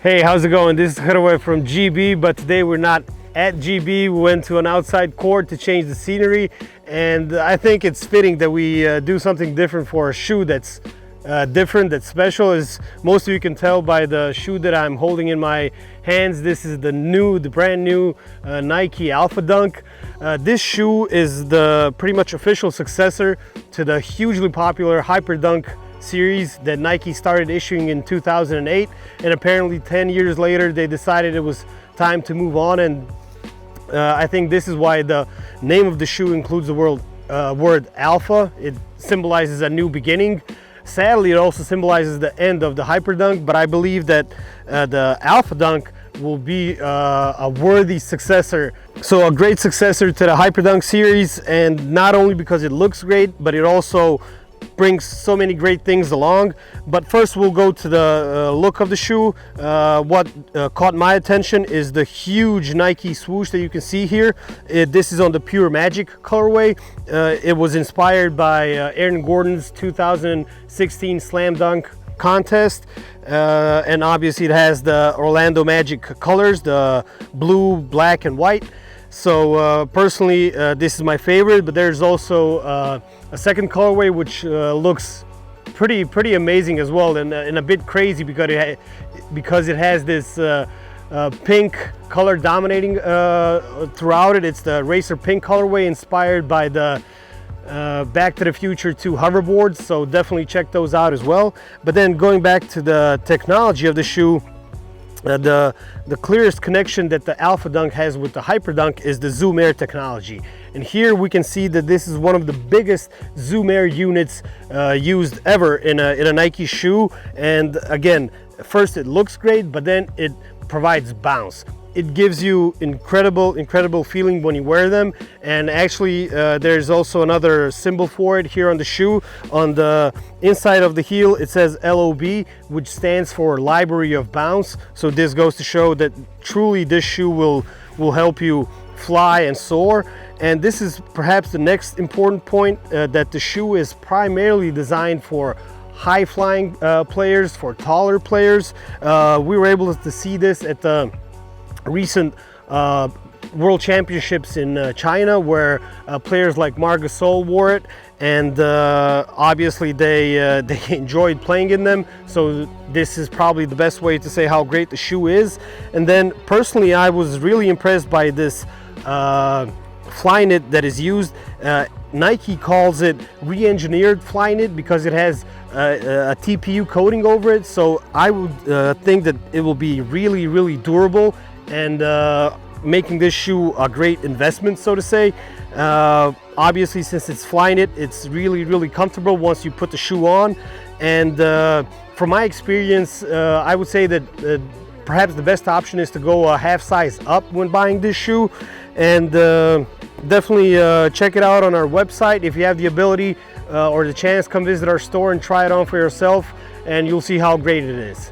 Hey, how's it going? This is Gerwe from GB, but today we're not at GB. We went to an outside court to change the scenery, and I think it's fitting that we do something different for a shoe that's different, that's special. As most of you can tell by the shoe that I'm holding in my hands, this is the brand new Nike Alphadunk. This shoe is the pretty much official successor to the hugely popular Hyperdunk series that Nike started issuing in 2008, and apparently 10 years later they decided it was time to move on, and I think this is why the name of the shoe includes the word alpha. It symbolizes a new beginning. Sadly, it also symbolizes the end of the Hyperdunk, but I believe that the Alphadunk will be a worthy successor. So a great successor to the Hyperdunk series, and not only because it looks great, but it also brings so many great things along. But first we'll go to the look of the shoe. What caught my attention is the huge Nike swoosh that you can see here. This is on the Pure Magic colorway. It was inspired by Aaron Gordon's 2016 Slam Dunk contest, and obviously it has the Orlando Magic colors, the blue, black and white. So personally, this is my favorite, but there's also a second colorway which looks pretty amazing as well, and a bit crazy because it has this pink color dominating throughout it. It's the Racer Pink colorway, inspired by the Back to the Future 2 hoverboards, so definitely check those out as well. But then going back to the technology of the shoe, the clearest connection that the Alphadunk has with the Hyperdunk is the Zoom Air technology. And here we can see that this is one of the biggest Zoom Air units used ever in a Nike shoe. And again, first it looks great, but then it provides bounce. It gives you incredible feeling when you wear them. And actually there's also another symbol for it here on the shoe. On the inside of the heel it says LOB, which stands for Library of Bounce. So this goes to show that truly this shoe will help you fly and soar. And this is perhaps the next important point, that the shoe is primarily designed for high flying players, for taller players. We were able to see this at the recent World Championships in China, where players like Marc Gasol wore it, and obviously they enjoyed playing in them. So this is probably the best way to say how great the shoe is. And then personally, I was really impressed by this Flyknit that is used. Nike calls it re-engineered Flyknit because it has a TPU coating over it. So I would think that it will be really durable, and making this shoe a great investment, so to say. Obviously, since it's Flyknit, it's really comfortable once you put the shoe on. And from my experience, I would say that perhaps the best option is to go a half size up when buying this shoe. And definitely check it out on our website. If you have the ability or the chance, come visit our store and try it on for yourself, and you'll see how great it is.